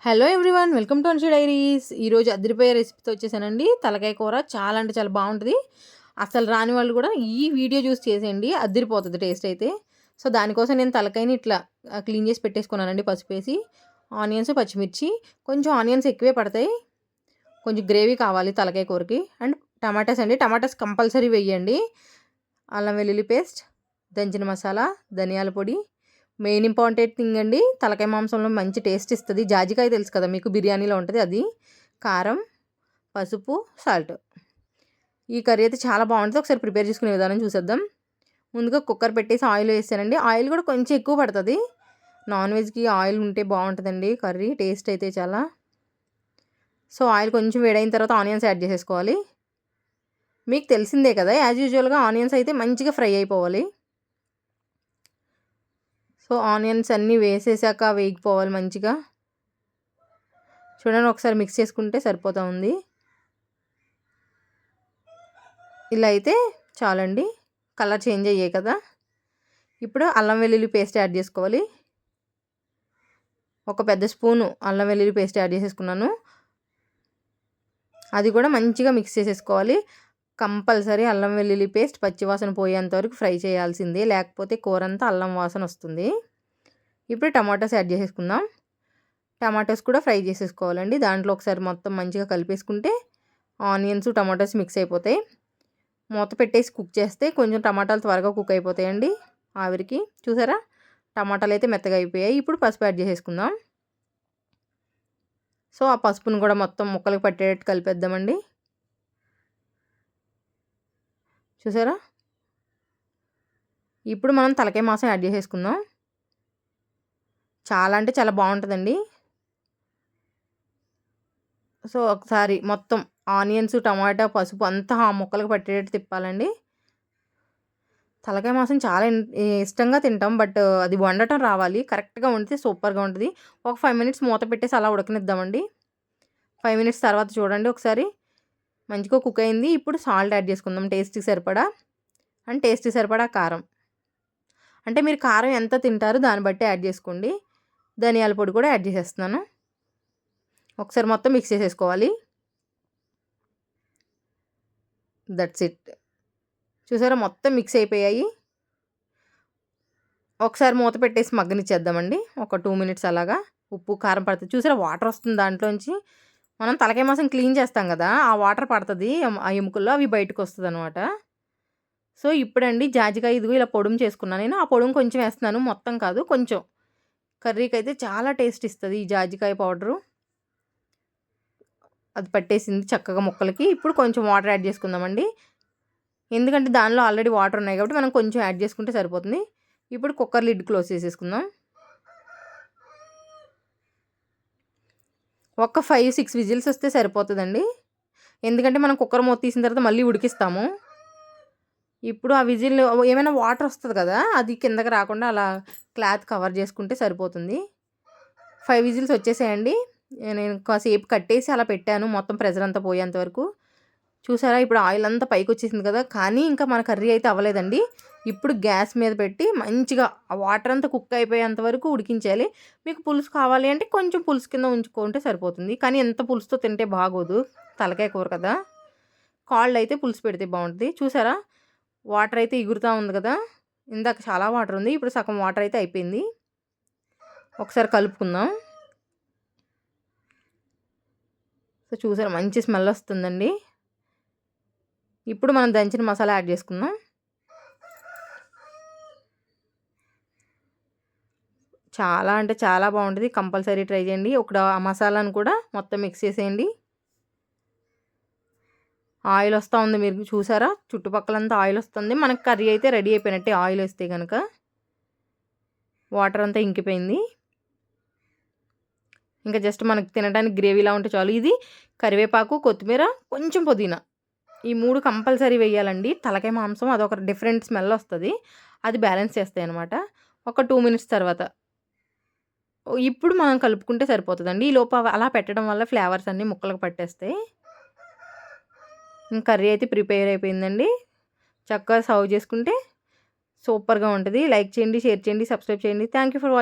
Hello everyone, welcome to Anshi diaries. ఈరోజు అదిరిపోయే రెసిపీతో వచ్చేసానండి. తలకాయ కూర చాలా అంటే చాలా బాగుంటుంది. అసలు రాని వాళ్ళు కూడా ఈ వీడియో చూసి చేసేయండి, అదిరిపోతుంది టేస్ట్ అయితే. సో దానికోసం నేను తలకాయని ఇట్లా క్లీన్ చేసి పెట్టేసుకున్నానండి. పసుపు వేసి, ఆనియన్స్, పచ్చిమిర్చి. కొంచెం ఆనియన్స్ ఎక్కువే పడతాయి, కొంచెం గ్రేవీ కావాలి తలకాయ కూరకి. అండ్ టమాటాస్ అండి, టమాటాస్ కంపల్సరీ వేయండి. అల్లం వెల్లుల్లి పేస్ట్, దంచిన మసాలా, ధనియాల పొడి, మెయిన్ ఇంపార్టెంట్ థింగ్ అండి, తలకాయ మాంసంలో మంచి టేస్ట్ ఇస్తుంది జాజికాయ, తెలుసు కదా మీకు, బిర్యానీలో ఉంటుంది అది. కారం, పసుపు, సాల్ట్. ఈ కర్రీ అయితే చాలా బాగుంటుంది. ఒకసారి ప్రిపేర్ చేసుకునే విధానం చూసేద్దాం. ముందుగా కుక్కర్ పెట్టేసి ఆయిల్ వేసానండి. ఆయిల్ కూడా కొంచెం ఎక్కువ పడుతుంది, నాన్ వెజ్కి ఆయిల్ ఉంటే బాగుంటుందండి కర్రీ, టేస్ట్ అయితే చాలా. సో ఆయిల్ కొంచెం వేడైన తర్వాత ఆనియన్స్ యాడ్ చేసేసుకోవాలి. మీకు తెలిసిందే కదా, యాజ్ యూజువల్గా ఆనియన్స్ అయితే మంచిగా ఫ్రై అయిపోవాలి. సో ఆనియన్స్ అన్నీ వేసేసాక వేగిపోవాలి మంచిగా. చూడండి, ఒకసారి మిక్స్ చేసుకుంటే సరిపోతూ ఉంది. ఇలా అయితే చాలండి, కలర్ చేంజ్ అయ్యాయి కదా. ఇప్పుడు అల్లం వెల్లుల్లి పేస్ట్ యాడ్ చేసుకోవాలి. ఒక పెద్ద స్పూను అల్లం వెల్లుల్లి పేస్ట్ యాడ్ చేసేసుకున్నాను. అది కూడా మంచిగా మిక్స్ చేసేసుకోవాలి. కంపల్సరీ అల్లం వెల్లుల్లి పేస్ట్ పచ్చివాసన పోయేంత వరకు ఫ్రై చేయాల్సిందే, లేకపోతే కూర అంతా అల్లం వాసన వస్తుంది. ఇప్పుడు టమాటోస్ యాడ్ చేసేసుకుందాం. టమాటోస్ కూడా ఫ్రై చేసేసుకోవాలండి. దాంట్లో ఒకసారి మొత్తం మంచిగా కలిపేసుకుంటే ఆనియన్స్, టమాటోస్ మిక్స్ అయిపోతాయి. మూత పెట్టేసి కుక్ చేస్తే కొంచెం టమాటాలు త్వరగా కుక్ అయిపోతాయండి ఆవిరికి. చూసారా, టమాటాలు అయితే మెత్తగా అయిపోయాయి. ఇప్పుడు పసుపు యాడ్ చేసేసుకుందాం. సో ఆ పసుపును కూడా మొత్తం ముక్కలకు పట్టేటట్టు కలిపేద్దామండి. చూసారా, ఇప్పుడు మనం తలకాయ మాంసం యాడ్ చేసేసుకుందాం. చాలా అంటే చాలా బాగుంటుందండి. సో ఒకసారి మొత్తం ఆనియన్స్, టమాటా, పసుపు అంతా ఆ ముక్కలకు పట్టేటట్టు తిప్పాలండి. తలకాయ మాంసం చాలా ఇష్టంగా తింటాం, బట్ అది వండటం రావాలి, కరెక్ట్గా వండితే సూపర్గా ఉంటుంది. ఒక 5 మినిట్స్ మూత పెట్టేసి అలా ఉడకనిద్దామండి. 5 మినిట్స్ తర్వాత చూడండి ఒకసారి మంచిగా కుక్ అయింది. ఇప్పుడు సాల్ట్ యాడ్ చేసుకుందాం టేస్ట్కి సరిపడా. అండ్ టేస్ట్కి సరిపడా కారం, అంటే మీరు కారం ఎంత తింటారో దాన్ని బట్టి యాడ్ చేసుకోండి. ధనియాల పొడి కూడా యాడ్ చేసేస్తున్నాను. ఒకసారి మొత్తం మిక్స్ చేసేసుకోవాలి. That's it. చూసారా, మొత్తం మిక్స్ అయిపోయాయి. ఒకసారి మూత పెట్టేసి మగ్గనిచ్చేద్దామండి ఒక 2 మినిట్స్ అలాగా. ఉప్పు కారం పడుతుంది. చూసారా, వాటర్ వస్తుంది దాంట్లోంచి. మనం తలకాయ మాంసం క్లీన్ చేస్తాం కదా, ఆ వాటర్ పడుతుంది ఆ ఎముకల్లో, అవి బయటకు వస్తుంది అనమాట. సో ఇప్పుడండి జాజికాయ ఇదిగో ఇలా పొడుము చేసుకున్నాను నేను. ఆ పొడుము కొంచెం వేస్తున్నాను, మొత్తం కాదు, కొంచెం. కర్రీకి అయితే చాలా టేస్ట్ ఇస్తుంది ఈ జాజికాయ పౌడరు. అది పట్టేసింది చక్కగా ముక్కలకి. ఇప్పుడు కొంచెం వాటర్ యాడ్ చేసుకుందామండి, ఎందుకంటే దానిలో ఆల్రెడీ వాటర్ ఉన్నాయి కాబట్టి మనం కొంచెం యాడ్ చేసుకుంటే సరిపోతుంది. ఇప్పుడు కుక్కర్ లిడ్ క్లోజ్ చేసేసుకుందాం. ఒక 5-6 విజిల్స్ వస్తే సరిపోతుందండి, ఎందుకంటే మనం కుక్కర్ మూత తీసిన తర్వాత మళ్ళీ ఉడికిస్తాము. ఇప్పుడు ఆ విజిల్ ఏమైనా వాటర్ వస్తుంది కదా, అది కిందకి రాకుండా అలా క్లాత్ కవర్ చేసుకుంటే సరిపోతుంది. 5 విజిల్స్ వచ్చేసేయండి. నేను కాసేపు కట్టేసి అలా పెట్టాను, మొత్తం ప్రెజర్ అంతా పోయేంత వరకు. చూసారా, ఇప్పుడు ఆయిల్ అంతా పైకి వచ్చేసింది కదా, కానీ ఇంకా మన కర్రీ అయితే అవ్వలేదండి. ఇప్పుడు గ్యాస్ మీద పెట్టి మంచిగా ఆ వాటర్ అంతా కుక్ అయిపోయేంత వరకు ఉడికించాలి. మీకు పులుసు కావాలి అంటే కొంచెం పులుసు కింద ఉంచుకుంటే సరిపోతుంది, కానీ ఎంత పులుసుతో తింటే బాగోదు, తలకాయ కూర కదా. కాళ్ళు అయితే పులుసు పెడితే బాగుంటుంది. చూసారా, వాటర్ అయితే ఎగురుతూ ఉంది కదా, ఇందాక చాలా వాటర్ ఉంది, ఇప్పుడు సగం వాటర్ అయితే అయిపోయింది. ఒకసారి కలుపుకుందాం. సో చూసారా, మంచి స్మెల్ వస్తుందండి. ఇప్పుడు మనం దంచిన మసాలా యాడ్ చేసుకుందాం. చాలా అంటే చాలా బాగుంటుంది, కంపల్సరీ ట్రై చేయండి. ఒక ఆ మసాలాను కూడా మొత్తం మిక్స్ చేసేయండి. ఆయిల్ వస్తూ ఉంది, మీరు చూసారా, చుట్టుపక్కలంతా ఆయిల్ వస్తుంది. మనకు కర్రీ అయితే రెడీ అయిపోయినట్టే ఆయిల్ వేస్తే కనుక. వాటర్ అంతా ఇంకిపోయింది, ఇంకా జస్ట్ మనకు తినడానికి గ్రేవీలా ఉంటే చాలు. ఇది కరివేపాకు, కొత్తిమీర, కొంచెం పుదీనా, ఈ 3 కంపల్సరీ వేయాలండి. తలకాయ మాంసం అదొక డిఫరెంట్ స్మెల్ వస్తుంది, అది బ్యాలెన్స్ చేస్తాయి అనమాట. ఒక 2 మినిట్స్ తర్వాత ఇప్పుడు మనం కలుపుకుంటే సరిపోతుందండి. ఈ లోపు అలా పెట్టడం వల్ల ఫ్లేవర్స్ అన్నీ ముక్కలకు పట్టేస్తాయి. కర్రీ అయితే ప్రిపేర్ అయిపోయిందండి. చక్కగా సర్వ్ చేసుకుంటే సూపర్గా ఉంటుంది. లైక్ చేయండి, షేర్ చేయండి, సబ్స్క్రైబ్ చేయండి. Thank you for watching.